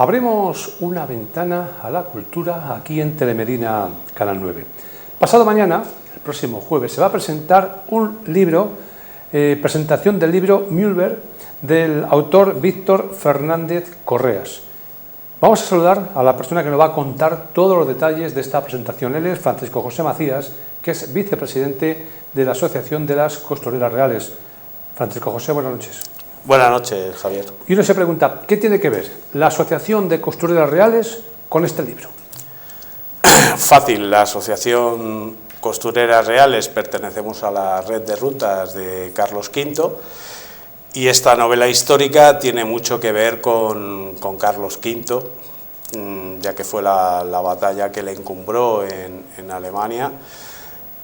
Abrimos una ventana a la cultura aquí en Telemedina Canal 9. Pasado mañana, el próximo jueves, se va a presentar un libro, presentación del libro Mühlberg, del autor Víctor Fernández Correas. Vamos a saludar a la persona que nos va a contar todos los detalles de esta presentación. Él es Francisco José Macías, que es vicepresidente de la Asociación de las Costureras Reales. Francisco José, buenas noches. Buenas noches, Javier. Y uno se pregunta, ¿qué tiene que ver la Asociación de Costureras Reales con este libro? Fácil, la Asociación Costureras Reales pertenecemos a la red de rutas de Carlos V y esta novela histórica tiene mucho que ver con Carlos V, ya que fue la batalla que le encumbró en Alemania.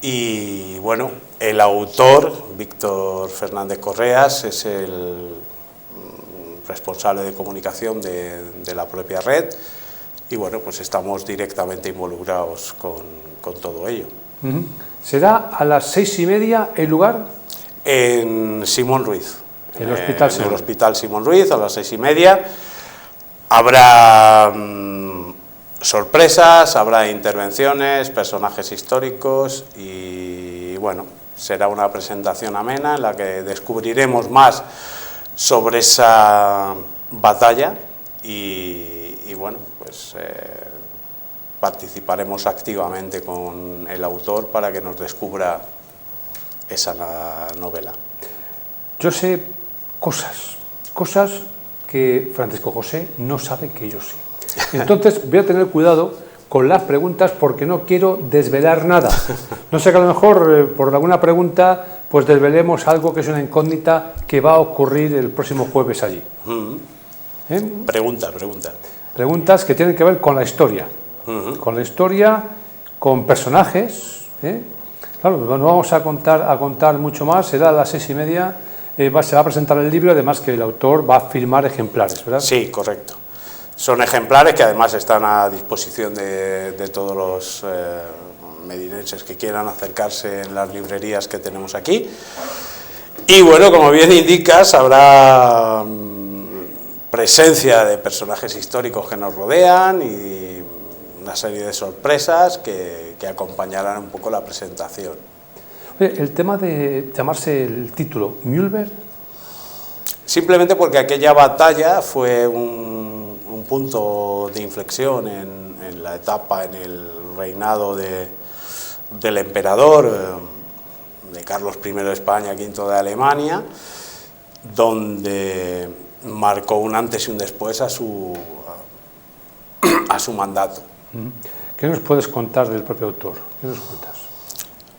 Y bueno, el autor, Víctor Fernández Correas, es el responsable de comunicación de la propia red y bueno, pues estamos directamente involucrados con todo ello. ¿Será a las 6:30 el lugar? En Simón Ruiz. El Hospital en el Hospital Simón Ruiz, a las 6:30. Habrá sorpresas, habrá intervenciones, personajes históricos y bueno, será una presentación amena en la que descubriremos más sobre esa batalla y bueno, pues participaremos activamente con el autor para que nos descubra esa novela. Yo sé cosas que Francisco José no sabe que yo sé. Entonces voy a tener cuidado con las preguntas porque no quiero desvelar nada. No sé, que a lo mejor por alguna pregunta pues desvelemos algo que es una incógnita que va a ocurrir el próximo jueves allí. Pregunta. Preguntas que tienen que ver con la historia. Con la historia, con personajes. Claro, no vamos a contar mucho más, será a las 6:30. Se va a presentar el libro, además que el autor va a firmar ejemplares, ¿verdad? Sí, correcto. Son ejemplares que además están a disposición de todos los medinenses que quieran acercarse en las librerías que tenemos aquí. Y bueno, como bien indicas, habrá presencia de personajes históricos que nos rodean y una serie de sorpresas que acompañarán un poco la presentación. Oye, el tema de llamarse el título Mühlberg. Simplemente porque aquella batalla fue un punto de inflexión en la etapa, en el reinado del emperador, de Carlos I de España, V de Alemania, donde marcó un antes y un después a su mandato. ¿Qué nos puedes contar del propio autor? ¿Qué nos cuentas?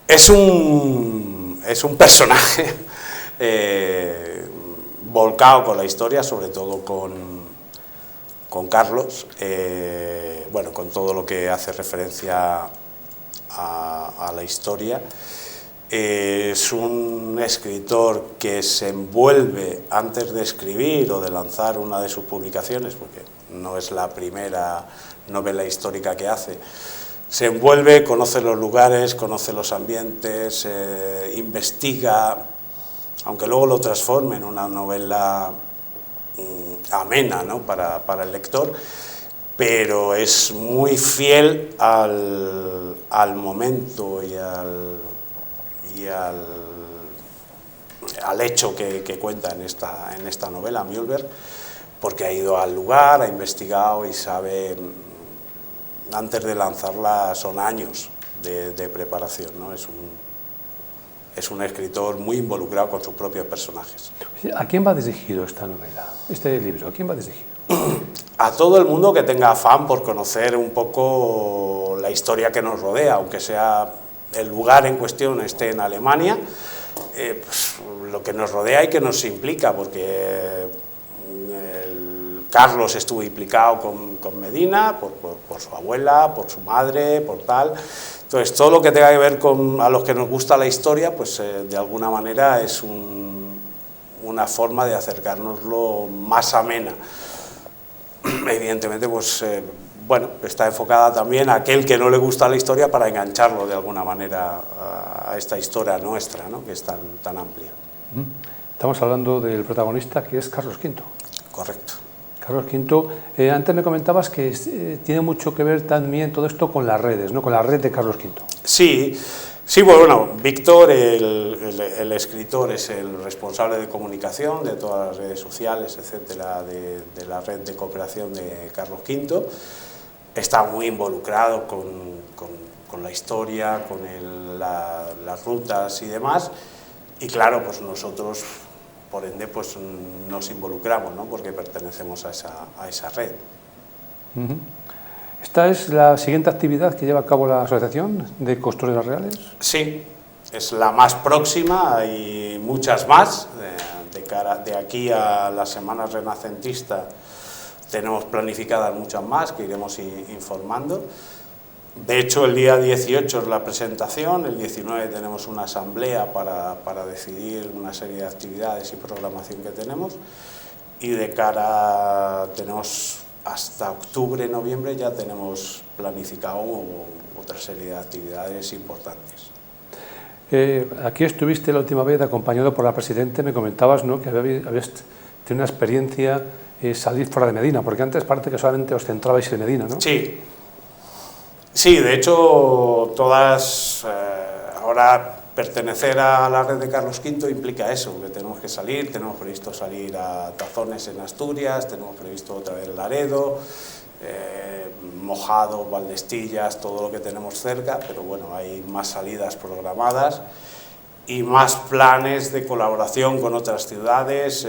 Es un personaje volcado con la historia, sobre todo con Carlos, bueno, con todo lo que hace referencia a la historia. Es un escritor que se envuelve antes de escribir o de lanzar una de sus publicaciones, porque no es la primera novela histórica que hace. Se envuelve, conoce los lugares, conoce los ambientes, investiga, aunque luego lo transforme en una novela amena, ¿no?, para el lector, pero es muy fiel al momento y al hecho que cuenta en esta novela, Mühlberg, porque ha ido al lugar, ha investigado y sabe, antes de lanzarla son años de preparación, ¿no? Es un escritor muy involucrado con sus propios personajes. ¿A quién va dirigido esta novela, este libro? ¿A quién va dirigido? A todo el mundo que tenga afán por conocer un poco la historia que nos rodea, aunque sea el lugar en cuestión esté en Alemania, pues, lo que nos rodea y que nos implica, porque Carlos estuvo implicado con Medina, por su abuela, por su madre, por tal. Entonces, todo lo que tenga que ver a los que nos gusta la historia, pues de alguna manera es una forma de acercárnoslo más amena. Evidentemente, pues bueno, está enfocada también a aquel que no le gusta la historia para engancharlo de alguna manera a esta historia nuestra, ¿no?, que es tan amplia. Estamos hablando del protagonista, que es Carlos V. Correcto. Carlos V, antes me comentabas que tiene mucho que ver también todo esto con las redes, ¿no? Con la red de Carlos V. Sí, sí, bueno, Víctor, el escritor, es el responsable de comunicación de todas las redes sociales, etcétera, de la red de cooperación de Carlos V. Está muy involucrado con la historia, con las rutas y demás, y claro, pues nosotros, por ende, pues nos involucramos, ¿no? Porque pertenecemos a esa red. ¿Esta es la siguiente actividad que lleva a cabo la Asociación de Costureras Reales? Sí, es la más próxima, hay muchas más. De aquí a la Semana Renacentista tenemos planificadas muchas más que iremos informando. De hecho, el día 18 es la presentación, el 19 tenemos una asamblea para decidir una serie de actividades y programación que tenemos, y de cara tenemos hasta octubre, noviembre, ya tenemos planificado otra serie de actividades importantes. Aquí estuviste la última vez acompañado por la Presidenta, me comentabas, ¿no?, que habías tenido una experiencia salir fuera de Medina, porque antes parece que solamente os centrabais en Medina, ¿no? Sí. Sí, de hecho, ahora pertenecer a la red de Carlos V implica eso, que tenemos que salir, tenemos previsto salir a Tazones en Asturias, tenemos previsto otra vez Laredo, Mojado, Valdestillas, todo lo que tenemos cerca, pero bueno, hay más salidas programadas y más planes de colaboración con otras ciudades,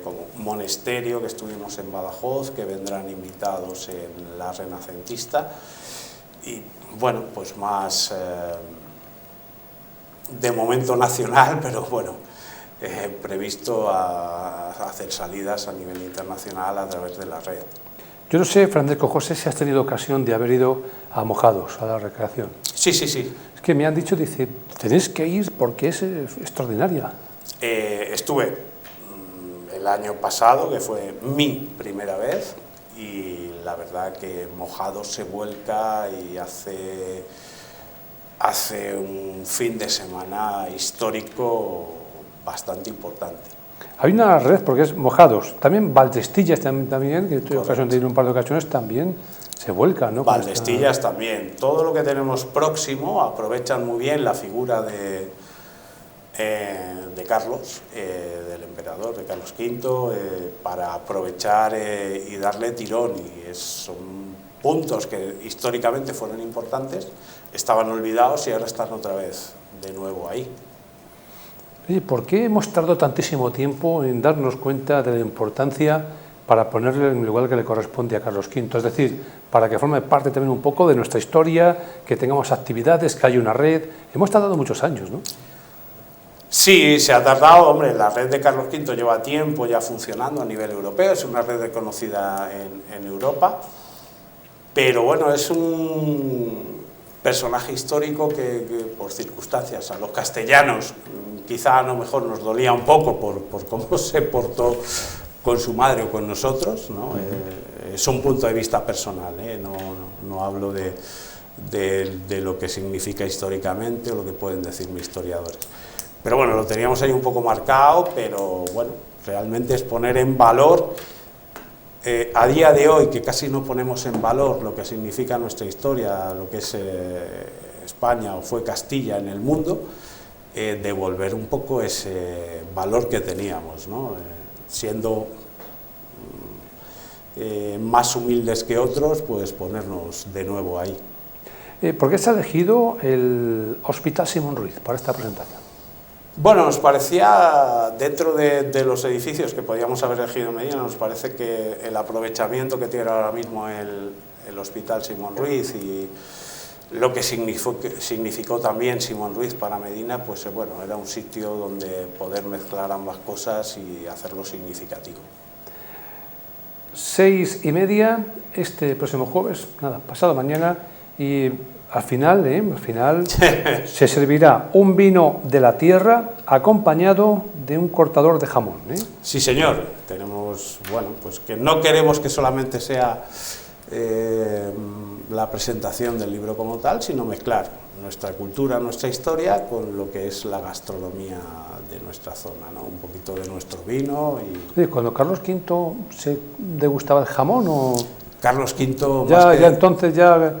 como Monesterio, que estuvimos en Badajoz, que vendrán invitados en la Renacentista. Y bueno, pues más de momento nacional, pero bueno, previsto a hacer salidas a nivel internacional a través de la red. Yo no sé, Francisco José, si has tenido ocasión de haber ido a Mojados, a la recreación. Sí, sí, sí. Es que me han dicho, dice, tenéis que ir porque es extraordinaria. Estuve el año pasado, que fue mi primera vez, y la verdad que Mojados se vuelca y hace un fin de semana histórico bastante importante. Hay una red, porque es Mojados, también Valdestillas también, que tuve ocasión de ir un par de ocasiones, también se vuelca, ¿no? Valdestillas también. Todo lo que tenemos próximo aprovechan muy bien la figura de Carlos, del emperador, de Carlos V, para aprovechar y darle tirón, y son puntos que históricamente fueron importantes, estaban olvidados y ahora están otra vez de nuevo ahí. Oye, ¿por qué hemos tardado tantísimo tiempo en darnos cuenta de la importancia para ponerle en el lugar que le corresponde a Carlos V? Es decir, para que forme parte también un poco de nuestra historia, que tengamos actividades, que haya una red. Hemos tardado muchos años, ¿no? Sí, se ha tardado, hombre, la red de Carlos V lleva tiempo ya funcionando a nivel europeo, es una red reconocida en Europa, pero bueno, es un personaje histórico que por circunstancias a los castellanos quizá a lo mejor nos dolía un poco por cómo se portó con su madre o con nosotros, ¿no? Es un punto de vista personal, no hablo de lo que significa históricamente o lo que pueden decir mis historiadores. Pero bueno, lo teníamos ahí un poco marcado, pero bueno, realmente es poner en valor, a día de hoy, que casi no ponemos en valor lo que significa nuestra historia, lo que es España o fue Castilla en el mundo, devolver un poco ese valor que teníamos, ¿no? Siendo más humildes que otros, pues ponernos de nuevo ahí. ¿Por qué se ha elegido el Hospital Simón Ruiz para esta presentación? Bueno, nos parecía, dentro de los edificios que podíamos haber elegido en Medina, nos parece que el aprovechamiento que tiene ahora mismo el Hospital Simón Ruiz y lo que significó también Simón Ruiz para Medina, pues bueno, era un sitio donde poder mezclar ambas cosas y hacerlo significativo. 6:30, este próximo jueves, nada, pasado mañana, y al final se servirá un vino de la tierra acompañado de un cortador de jamón, ¿eh? Sí, señor. Tenemos, bueno, pues que no queremos que solamente sea la presentación del libro como tal, sino mezclar nuestra cultura, nuestra historia con lo que es la gastronomía de nuestra zona, ¿no? Un poquito de nuestro vino y... Sí, cuando Carlos V se degustaba el jamón, ¿o...? Carlos V... Ya entonces ya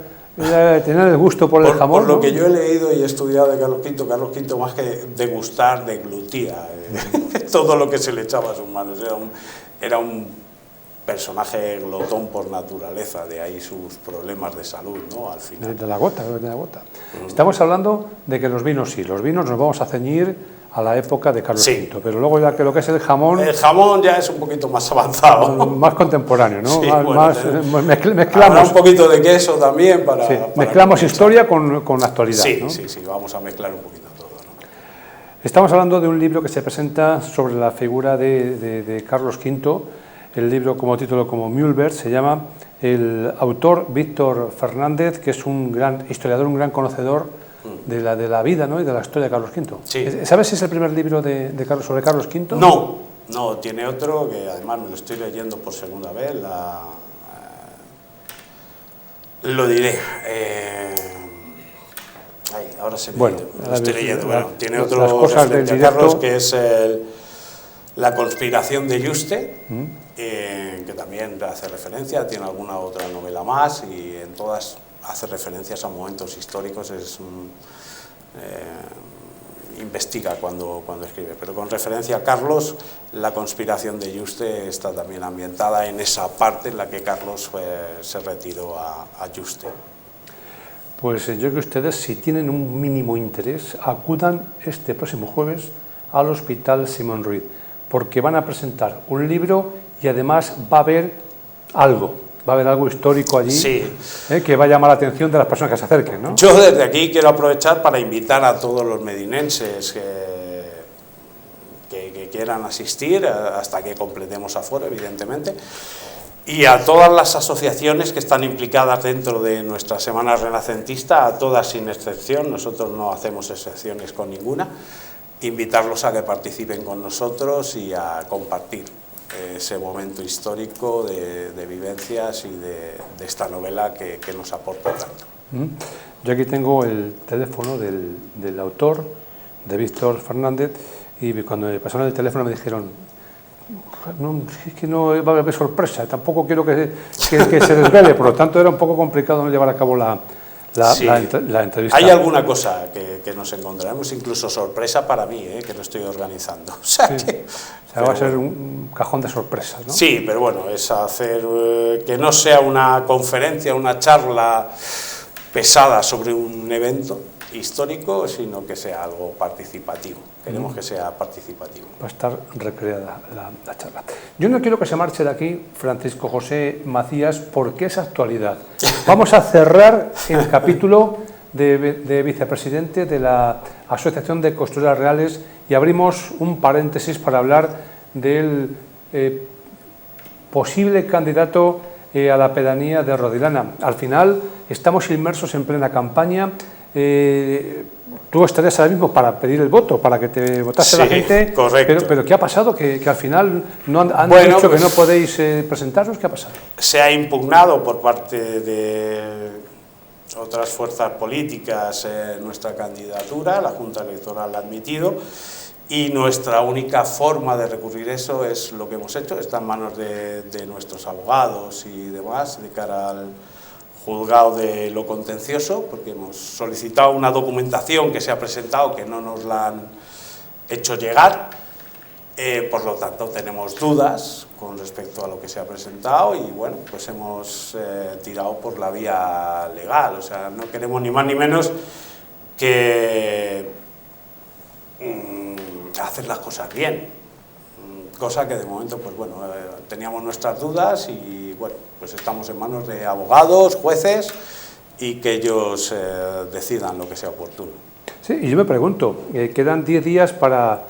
tenía el gusto por el jamón, por lo ¿no? que yo he leído y he estudiado de Carlos V más que degustar, deglutía todo lo que se le echaba a sus manos. Era un personaje glotón por naturaleza, de ahí sus problemas de salud, ¿no? Al final. De la gota. Estamos hablando de que los vinos sí, los vinos nos vamos a ceñir a la época de Carlos V, pero luego ya que lo que es el jamón... El jamón ya es un poquito más avanzado. Más contemporáneo, ¿no? Sí, mezclamos... Habrá un poquito de queso también para... Sí, para mezclamos historia con actualidad, sí, ¿no? Sí, vamos a mezclar un poquito todo, ¿no? Estamos hablando de un libro que se presenta sobre la figura de Carlos V. El libro, como título, como Mühlberg, se llama. El autor, Víctor Fernández, que es un gran historiador, un gran conocedor de la vida, ¿no? Y de la historia de Carlos V. Sí. ¿Sabes si es el primer libro sobre Carlos V? No, tiene otro que además me lo estoy leyendo por segunda vez. Lo diré. Ahora se me lo estoy leyendo. Bueno, tiene otro referente a Carlos, que es La conspiración de Yuste, que también hace referencia, tiene alguna otra novela más y en todas hace referencias a momentos históricos, investiga cuando escribe. Pero con referencia a Carlos, La conspiración de Yuste está también ambientada en esa parte en la que Carlos se retiró a Yuste. Pues yo creo que ustedes, si tienen un mínimo interés, acudan este próximo jueves al Hospital Simón Ruiz, porque van a presentar un libro y además va a haber algo histórico allí, sí, que va a llamar la atención de las personas que se acerquen, ¿no? Yo desde aquí quiero aprovechar para invitar a todos los medinenses que quieran asistir, hasta que completemos aforo, evidentemente, y a todas las asociaciones que están implicadas dentro de nuestra Semana Renacentista, a todas sin excepción, nosotros no hacemos excepciones con ninguna, invitarlos a que participen con nosotros y a compartir ese momento histórico de vivencias y de esta novela que nos aporta tanto. Yo aquí tengo el teléfono del autor, de Víctor Fernández, y cuando me pasaron el teléfono me dijeron: no, es que no va a haber sorpresa, tampoco quiero que se desvele, por lo tanto era un poco complicado no llevar a cabo la entrevista. Hay alguna cosa que nos encontraremos, incluso sorpresa para mí, que lo estoy organizando. O sea, va a ser un cajón de sorpresas, ¿no? Sí, pero bueno, es hacer que no sea una conferencia, una charla pesada sobre un evento histórico, sino que sea algo participativo. Queremos que sea participativo. Va a estar recreada la charla. Yo no quiero que se marche de aquí Francisco José Macías, porque es actualidad. Vamos a cerrar el capítulo de vicepresidente de la Asociación de Costureras Reales y abrimos un paréntesis para hablar del posible candidato a la pedanía de Rodilana. Al final estamos inmersos en plena campaña. Tú estarías ahora mismo para pedir el voto, para que te votase la gente. Correcto. Pero ¿qué ha pasado? Que al final no han bueno, dicho pues, que no podéis presentaros. ¿Qué ha pasado? Se ha impugnado por parte de otras fuerzas políticas nuestra candidatura, la Junta Electoral la ha admitido, y nuestra única forma de recurrir eso es lo que hemos hecho, está en manos de nuestros abogados y demás, de cara al juzgado de lo contencioso, porque hemos solicitado una documentación que se ha presentado que no nos la han hecho llegar, por lo tanto tenemos dudas con respecto a lo que se ha presentado y bueno, pues hemos tirado por la vía legal, o sea, no queremos ni más ni menos que hacer las cosas bien, cosa que de momento pues bueno, teníamos nuestras dudas y bueno, pues estamos en manos de abogados, jueces y que ellos decidan lo que sea oportuno. Sí, y yo me pregunto, quedan 10 días para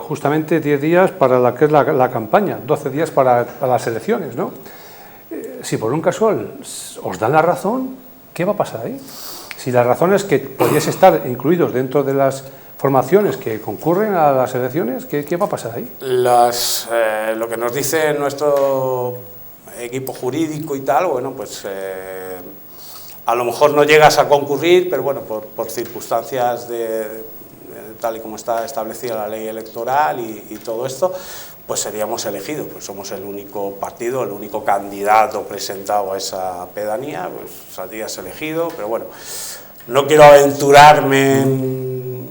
justamente 10 días para la que es la campaña, 12 días para las elecciones, ¿no? Si por un casual os dan la razón, ¿qué va a pasar ahí? Si la razón es que podéis estar incluidos dentro de las formaciones que concurren a las elecciones, ¿qué va a pasar ahí? Lo que nos dice nuestro equipo jurídico y tal, bueno, pues a lo mejor no llegas a concurrir, pero bueno, por circunstancias tal y como está establecida la ley electoral y todo esto, pues seríamos elegidos, pues somos el único partido, el único candidato presentado a esa pedanía, pues saldrías elegido, pero bueno, no quiero aventurarme en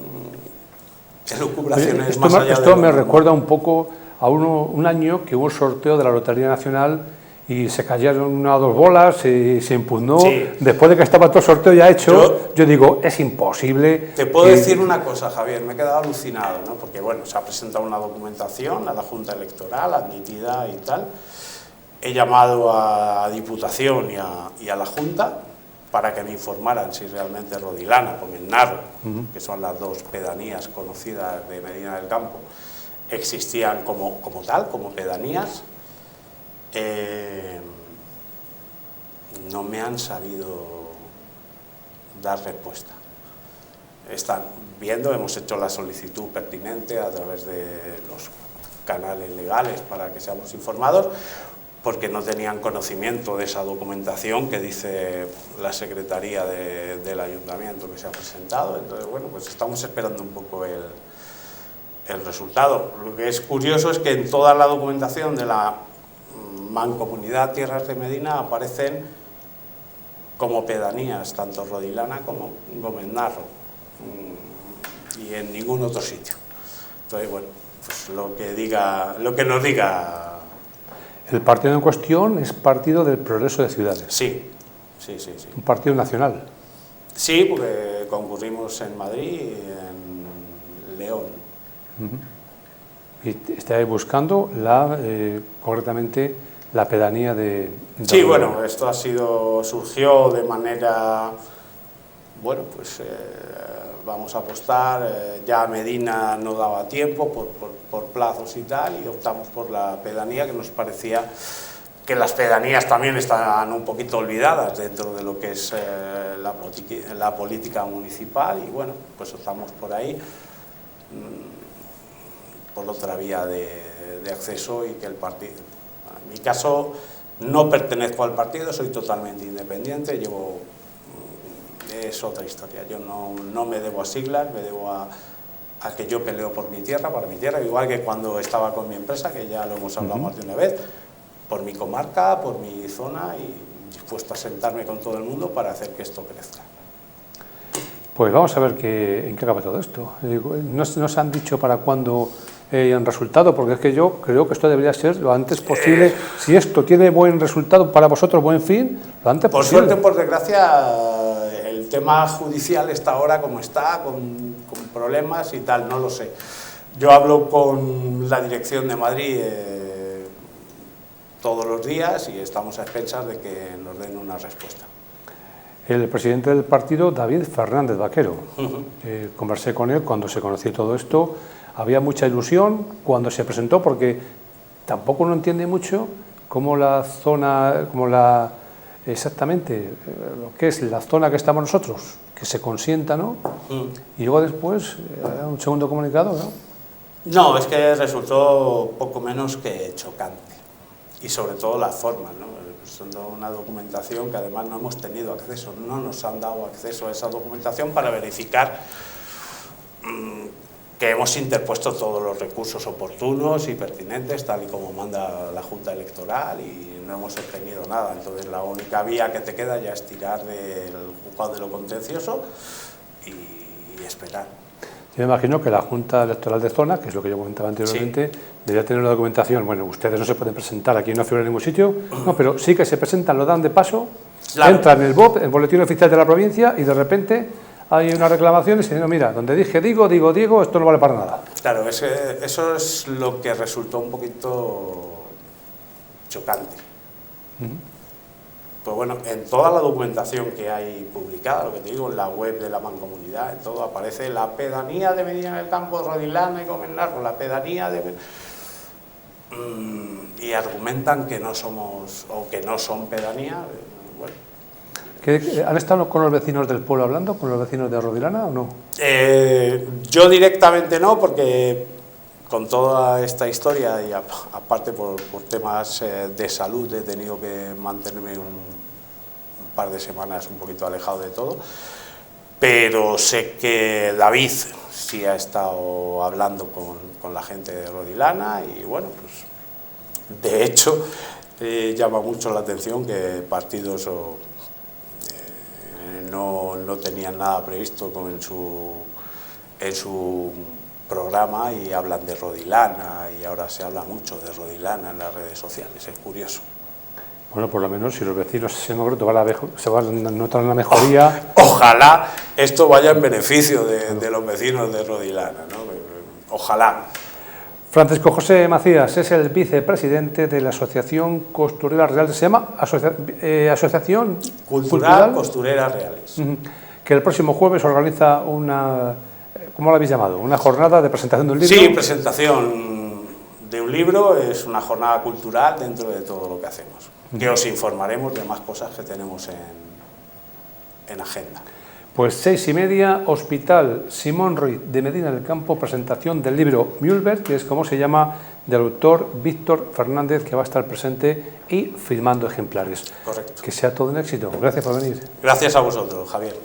elucubraciones más allá de esto me recuerda un poco a un año que hubo un sorteo de la Lotería Nacional y se cayeron una o dos bolas y se impugnó. Sí. Después de que estaba todo el sorteo ya hecho, yo digo, es imposible. Te puedo decir una cosa, Javier, me he quedado alucinado, ¿no? Porque bueno, se ha presentado una documentación a la Junta Electoral, admitida y tal. He llamado a Diputación y a la Junta para que me informaran si realmente Rodilana o Mennarro, que son las dos pedanías conocidas de Medina del Campo, existían como tal, como pedanías. No me han sabido dar respuesta. Están viendo, hemos hecho la solicitud pertinente a través de los canales legales para que seamos informados, porque no tenían conocimiento de esa documentación que dice la Secretaría del Ayuntamiento que se ha presentado. Entonces, bueno, pues estamos esperando un poco el resultado. Lo que es curioso es que en toda la documentación de la Mancomunidad Tierras de Medina aparecen como pedanías, tanto Rodilana como Gomendnarro, y en ningún otro sitio. Entonces, bueno, pues lo que nos diga. El partido en cuestión es Partido del Progreso de Ciudades. Sí. Un partido nacional. Sí, porque concurrimos en Madrid y en León. Y estáis buscando concretamente la pedanía de Sí, bueno, esto surgió de manera, bueno, pues vamos a apostar, ya Medina no daba tiempo por plazos y tal, y optamos por la pedanía, que nos parecía que las pedanías también están un poquito olvidadas dentro de lo que es la política municipal, y bueno, pues optamos por ahí, por otra vía de acceso, y que el partido, en mi caso, no pertenezco al partido, soy totalmente independiente, es otra historia. Yo no me debo a siglas, me debo a que yo peleo por mi tierra, para mi tierra, igual que cuando estaba con mi empresa, que ya lo hemos hablado más de una vez, por mi comarca, por mi zona, y dispuesto a sentarme con todo el mundo para hacer que esto crezca. Pues vamos a ver en qué acaba todo esto. Nos han dicho para cuándo han resultado, porque es que yo creo que esto debería ser lo antes posible. Si esto tiene buen resultado para vosotros, buen fin, lo antes posible. Por suerte, por desgracia, el tema judicial está ahora como está, con problemas y tal, no lo sé. Yo hablo con la dirección de Madrid todos los días y estamos a expensas de que nos den una respuesta. El presidente del partido, David Fernández Vaquero, conversé con él cuando se conoció todo esto. Había mucha ilusión cuando se presentó, porque tampoco no entiende mucho cómo exactamente lo que es la zona que estamos nosotros, que se consienta, ¿no? Y luego después, un segundo comunicado, ¿no? No, es que resultó poco menos que chocante, y sobre todo las formas, ¿no? Presentó una documentación que además no hemos tenido acceso, no nos han dado acceso a esa documentación para verificar que hemos interpuesto todos los recursos oportunos y pertinentes, tal y como manda la Junta Electoral, y no hemos obtenido nada. Entonces la única vía que te queda ya es tirar del juzgado de lo contencioso y esperar. Yo me imagino que la Junta Electoral de Zona, que es lo que yo comentaba anteriormente, debería tener la documentación. Bueno, ustedes no se pueden presentar, aquí no figura en ningún sitio, no, pero sí que se presentan, lo dan de paso, claro. Entran en el BOP, el Boletín Oficial de la Provincia, y de repente hay una reclamación y dicen, no, mira, donde dije digo, esto no vale para nada. Claro, eso es lo que resultó un poquito chocante. Pues bueno, en toda la documentación que hay publicada, lo que te digo, en la web de la Mancomunidad, en todo aparece la pedanía de Medina del Campo, Rodilana y Gomendnarro, la pedanía de... y argumentan que no somos, o que no son pedanía, bueno. ¿Han estado con los vecinos del pueblo hablando, con los vecinos de Rodilana o no? Yo directamente no, porque con toda esta historia y aparte por temas de salud he tenido que mantenerme un par de semanas un poquito alejado de todo, pero sé que David sí ha estado hablando con la gente de Rodilana y bueno, pues de hecho llama mucho la atención que partidos no tenían nada previsto en su programa y hablan de Rodilana y ahora se habla mucho de Rodilana en las redes sociales, es curioso. Bueno, por lo menos si los vecinos se van a notar una mejoría. Ojalá esto vaya en beneficio de los vecinos de Rodilana, ¿no? Ojalá. Francisco José Macías es el vicepresidente de la Asociación Costurera Real, se llama Asociación Cultural Costureras Reales. Que el próximo jueves organiza una, ¿cómo lo habéis llamado? Una jornada de presentación de un libro. Sí, presentación de un libro, es una jornada cultural dentro de todo lo que hacemos. Que os informaremos de más cosas que tenemos en agenda. Pues 6:30, Hospital Simón Ruiz de Medina del Campo, presentación del libro Mühlberg, que es como se llama, del autor Víctor Fernández, que va a estar presente y firmando ejemplares. Correcto. Que sea todo un éxito. Gracias por venir. Gracias a vosotros, Javier.